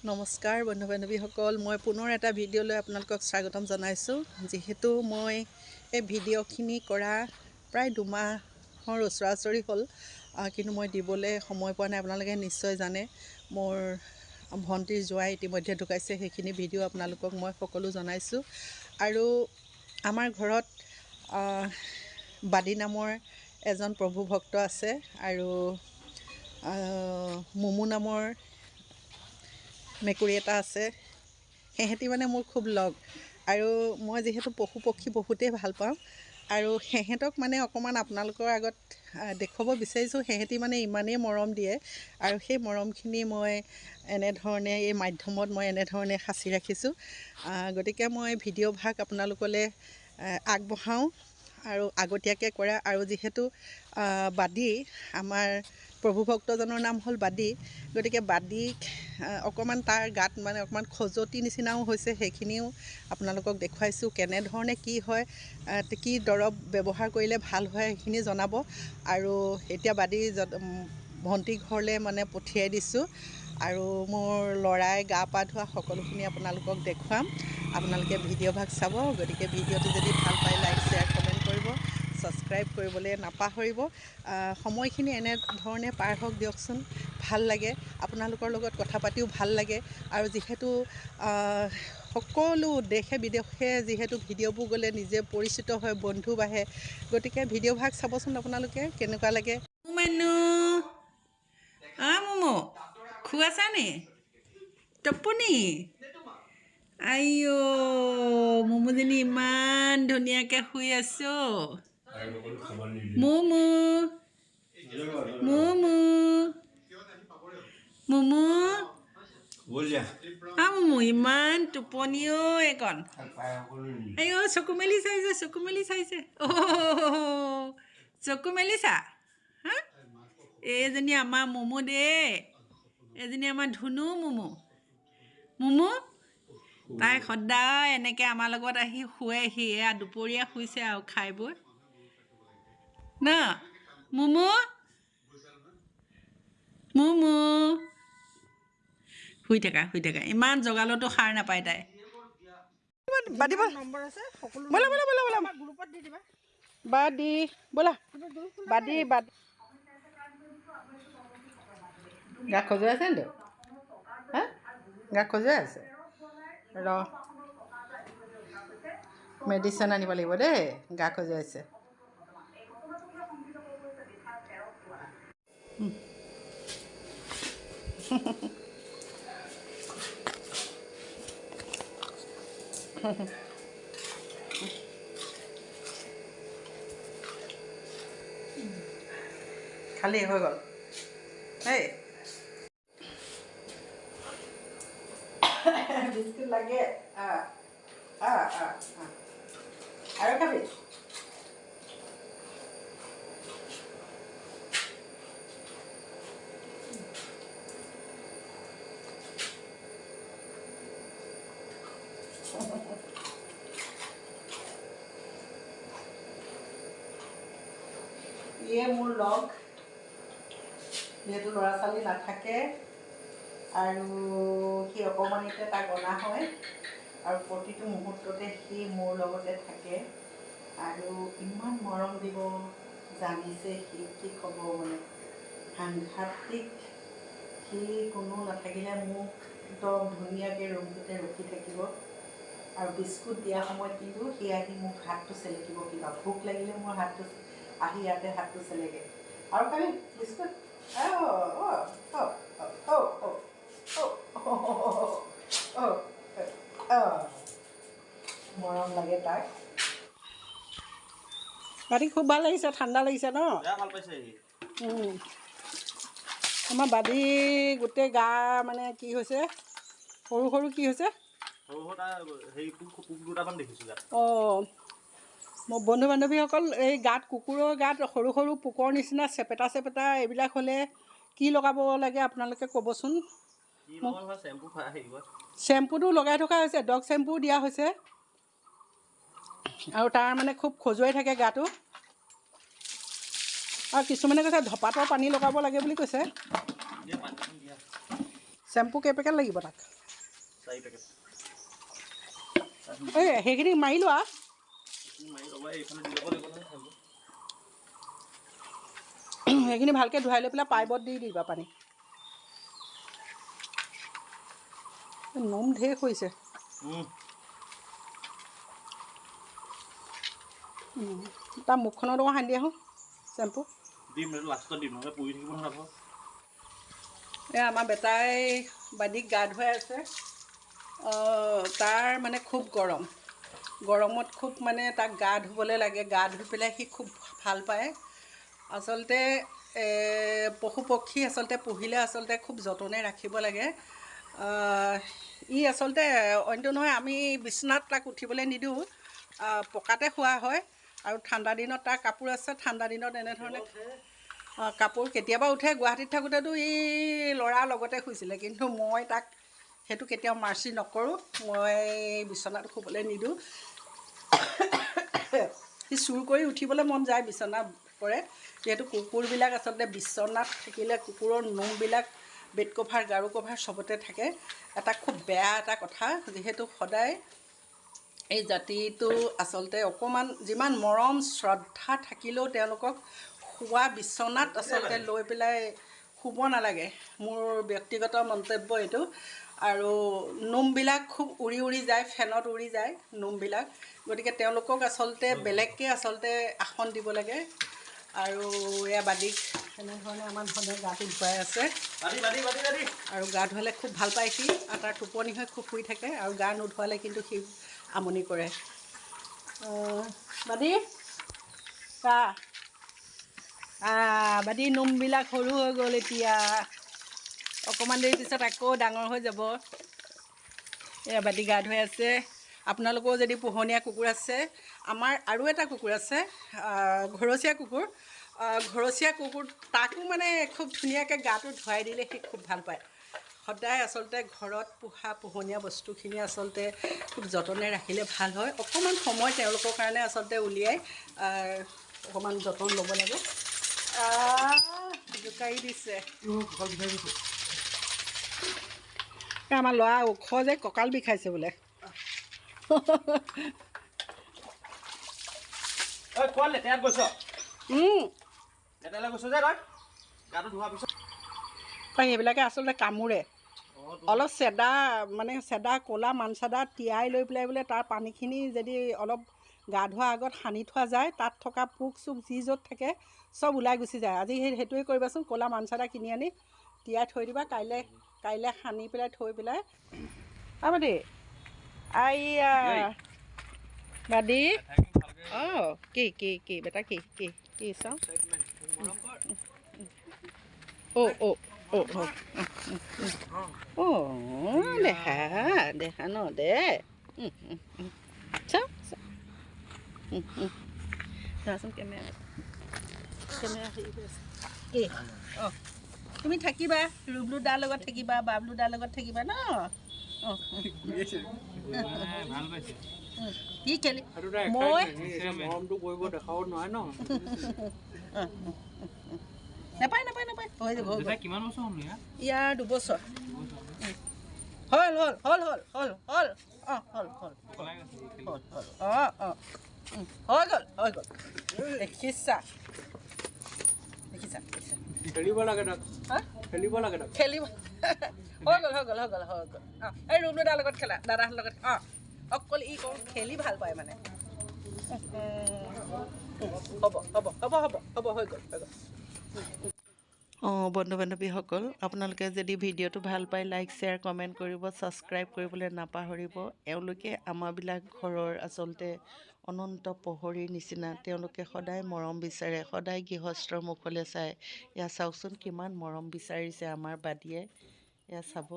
নমস্কাৰ বন্ধু বান্ধৱীসকল, মই পুনৰ এটা ভিডিঅ'লৈ আপোনালোকক স্বাগতম জনাইছোঁ। যিহেতু মই এই ভিডিঅ'খিনি কৰা প্ৰায় 2 মাহৰ ওচৰা-ওচৰি হ'ল, কিন্তু মই দিবলৈ সময় পোৱা নাই। আপোনালোকে নিশ্চয় জানে, মোৰ ভণ্টিৰ জোৱাই ইতিমধ্যে ঢুকাইছে। সেইখিনি ভিডিঅ' আপোনালোকক মই সকলো জনাইছোঁ। আৰু আমাৰ ঘৰত বাদী নামৰ এজন প্ৰভু ভক্ত আছে, আৰু মুমু নামৰ মেকুৰী এটা আছে। সিহঁতি মানে মোৰ খুব লগ, আৰু মই যিহেতু পশু পক্ষী বহুতেই ভাল পাওঁ, আৰু সিহঁতক মানে অকণমান আপোনালোকৰ আগত দেখুৱাব বিচাৰিছোঁ। সিহঁতি মানে ইমানেই মৰম দিয়ে, আৰু সেই মৰমখিনি মই এনেধৰণে এই মাধ্যমত মই এনেধৰণে সাঁচি ৰাখিছোঁ। গতিকে মই ভিডিঅ' ভাগ আপোনালোকলৈ আগবঢ়াওঁ আৰু আগতীয়াকৈ কৰা। আৰু যিহেতু বাদী, আমাৰ প্ৰভু ভক্তজনৰ নাম হ'ল বাদী, গতিকে বাদীক অকণমান তাৰ গাত মানে অকণমান খজুৱতি নিচিনাও হৈছে। সেইখিনিও আপোনালোকক দেখুৱাইছোঁ। কেনেধৰণে কি হয়, কি দৰৱ ব্যৱহাৰ কৰিলে ভাল হয়, সেইখিনি জনাব। আৰু এতিয়া বাদী ভণ্টি ঘৰলৈ মানে পঠিয়াই দিছোঁ, আৰু মোৰ ল'ৰাই গা পা ধোৱা সকলোখিনি আপোনালোকক দেখুৱাম। আপোনালোকে ভিডিঅ' ভাগ চাব। গতিকে ভিডিঅ'টো যদি ভাল পায় লাইক শ্বেয়াৰ কমেণ্ট কৰিব, ছাবস্ক্ৰাইব কৰিবলৈ নাপাহৰিব। সময়খিনি এনেধৰণে পাৰ হওক দিয়কচোন, ভাল লাগে। আপোনালোকৰ লগত কথা পাতিও ভাল লাগে। আৰু যিহেতু সকলো দেশে বিদেশে যিহেতু ভিডিঅ'বোৰ গ'লে নিজে পৰিচিত হয়, বন্ধু বাঢ়ে। গতিকে ভিডিঅ' ভাগ চাবচোন আপোনালোকে, কেনেকুৱা লাগে। মুমু খুৱাইছা নি টপুনি? আইঅ, মুমুজনী ইমান ধুনীয়াকৈ শুই আছো। মুমু মুমু মুমু মুমু ইমান টোপনিও এইকণ। আইঅ, চকু মেলি চাইছে, চকু মেলি চাইছে। চকু মেলিছা? হা, এইজনী আমাৰ মুমু দেই। এইজনী আমাৰ ধুনু মুমু। মুমু তাই সদায় এনেকৈ আমাৰ লগত আহি শুৱেহি। এয়া দুপৰীয়া শুইছে আৰু খাই বৈ ন। মুমু মুমু শুই থাকা, শুই থাকা। ইমান জগালতো সাৰ নাপায় তাই। বাদী ব'লা ব'লা ব'লা ব'লা বাদী ব'লা। বাদী গা খজুৱাই আছে নি? হা, গা খজুৱাই আছে? মেডিচিন আনিব লাগিব দেই, গা খজুৱাইছে। খালি হৈ গ'ল এই বিস্কুট লাগে। আৰু খাবি? ইয়ে মোৰ লগ, যিহেতু ল'ৰা ছোৱালী নাথাকে, আৰু সি অকণমানিতে তাক অনা হয়, আৰু প্ৰতিটো মুহূৰ্ততে সি মোৰ লগতে থাকে, আৰু ইমান মৰম দিব জানিছে সি, কি ক'ব মানে সাংঘাতিক। সি কোনো নাথাকিলে মোক একদম ধুনীয়াকৈ ৰুমটোতে ৰখি থাকিব, আৰু বিস্কুট দিয়া সময়ত কিন্তু সি আহি মোক হাতটো চেলেকিব। কিবা ভোক লাগিলে মোৰ হাতটো আহি ইয়াতে হাতটো চেলেকে। আৰু খালি বিস্কুট মৰম লাগে তাক। বাদী খুব ভাল লাগিছে, ঠাণ্ডা লাগিছে ন? ভাল পাইছে। আমাৰ বাদী গোটেই গা মানে কি হৈছে, সৰু সৰু কি হৈছে? অঁ, মই বন্ধু বান্ধৱীসকল, এই গাত কুকুৰৰ গাত সৰু সৰু পোকৰ নিচিনা চেপেটা চেপেটা এইবিলাক হ'লে কি লগাব লাগে আপোনালোকে ক'বচোন। চেম্পুটো লগাই থকা হৈছে, ডগ চেম্পু দিয়া হৈছে, আৰু তাৰ মানে খুব খজুৱাই থাকে গাটো। আৰু কিছুমানে কৈছে ধপাতৰ পানী লগাব লাগে বুলি কৈছে। শ্যাম্পু কেইপেকেট লাগিব তাক 4 পেকেট এই সেইখিনি মাৰি লোৱা এইফালে দি ল'ব লাগিব নহয় শ্যাম্পু সেইখিনি ভালকৈ ধুৱাই লৈ পেলাই পাইপত দি দিবা পানী নোম ঢেৰ কৰিছে তাৰ মুখখনৰ লগত সানি আহোঁ শ্যাম্পু দিম লাষ্টত দিম নহ'লে পৰি থাকিব নহয় আকৌ এই আমাৰ বেটাই বাদিক গা ধুৱাই আছে তাৰ মানে খুব গৰমত খুব মানে তাক গা ধুবলৈ লাগে গা ধুই পেলাই সি খুব ভাল পায় আচলতে পশু পক্ষী আচলতে পুহিলে আচলতে খুব যতনে ৰাখিব লাগে ই আচলতে অন্য নহয় আমি বিচনাত তাক উঠিবলৈ নিদিওঁ পকাতে শোৱা হয় আৰু ঠাণ্ডা দিনত তাৰ কাপোৰ আছে ঠাণ্ডা দিনত এনেধৰণে কাপোৰ কেতিয়াবা উঠে গুৱাহাটীত থাকোঁতেতো ই ল'ৰাৰ লগতে শুইছিলে কিন্তু মই তাক সেইটো কেতিয়াও মাৰ্চি নকৰোঁ মই বিচনাত শুবলৈ নিদিওঁ সি চুৰ কৰি উঠিবলৈ মন যায় বিচনাত পৰে যিহেতু কুকুৰবিলাক আচলতে বিচনাত থাকিলে কুকুৰৰ নোমবিলাক বেড কভাৰ গাৰু কভাৰ চবতে থাকে এটা খুব বেয়া এটা কথা যিহেতু সদায় এই জাতিটো আচলতে অকণমান যিমান মৰম শ্ৰদ্ধা থাকিলেও তেওঁলোকক শোৱা বিচনাত আচলতে লৈ পেলাই শুব নালাগে মোৰ ব্যক্তিগত মন্তব্য এইটো আৰু নোমবিলাক খুব উৰি যায় ফেনত উৰি যায় নোমবিলাক গতিকে তেওঁলোকক আচলতে বেলেগকৈ আচলতে আসন দিব লাগে আৰু এয়া বাদিক এনেধৰণে আমাৰ ধৰণে গাটো ধুৱাই আছে আৰু গা ধুৱালে খুব ভাল পায় সি আৰু তাৰ টোপনি হৈ খুব শুই থাকে আৰু গা নোধোৱালে কিন্তু সি আমনি কৰে বাদি বাদি নোমবিলাক সৰু হৈ গ'ল এতিয়া অকণমান দেৰি পিছত আকৌ ডাঙৰ হৈ যাব এয়া বাদি গা ধুৱাই আছে আপোনালোকেও যদি পোহনীয়া কুকুৰ আছে আমাৰ আৰু এটা কুকুৰ আছে ঘৰচীয়া কুকুৰ তাকো মানে খুব ধুনীয়াকৈ গাটো ধুৱাই দিলে সি খুব ভাল পায় সদায় আচলতে ঘৰত পোহা পোহনীয়া বস্তুখিনি আচলতে খুব যতনে ৰাখিলে ভাল হয় অকণমান সময় তেওঁলোকৰ কাৰণে আচলতে উলিয়াই অকণমান যতন ল'ব লাগে জোকাৰি দিছে আমাৰ ল'ৰা ওখ যে কঁকাল বিষাইছে বোলে সেইবিলাকে আচলতে কামোৰে অলপ চেদা ক'লা মান চেদা তিয়াই লৈ পেলাই বোলে তাৰ পানীখিনি যদি অলপ গা ধোৱাৰ আগত সানি থোৱা যায় তাত থকা পোক চোক যি য'ত থাকে চব ওলাই গুচি যায় আজি সেইটোৱে কৰিবাচোন ক'লা মান চেদা কিনি আনি তিয়াই থৈ দিবা কাইলৈ সানি পেলাই থৈ পেলাই বাদি আইয়া বাদি কি বেটা কি চাওঁ দেখা ন দে চাচোন কেমেৰা হেৰি হৈ আছে কি তুমি থাকিবা ৰুবলু দাৰ লগত থাকিবা বাবলু দাৰ লগত থাকিবা ন কি খেলি মই নাপায় হৈ যাব ইয়াৰ 2 বছৰ হ'ল হৈ গ'ল দেখিছা খেলিব লাগে খেলিব হৈ গ'ল এই ৰুমটো দাৰ লগত খেলা দাদাহঁতৰ লগত অকল ই খেলি ভাল পায় মানে হ'ব হৈ গ'ল বন্ধু বান্ধৱীসকল আপোনালোকে যদি ভিডিঅ'টো ভাল পায় লাইক শ্বেয়াৰ কমেণ্ট কৰিব ছাবস্ক্ৰাইব কৰিবলৈ নাপাহৰিব এওঁলোকে আমাৰবিলাক ঘৰৰ আচলতে অনন্ত প্ৰহৰীৰ নিচিনা তেওঁলোকে সদায় মৰম বিচাৰে সদায় গৃহস্থৰ মুখলৈ চায় এয়া চাওকচোন কিমান মৰম বিচাৰিছে আমাৰ বাদিয়ে এয়া চাব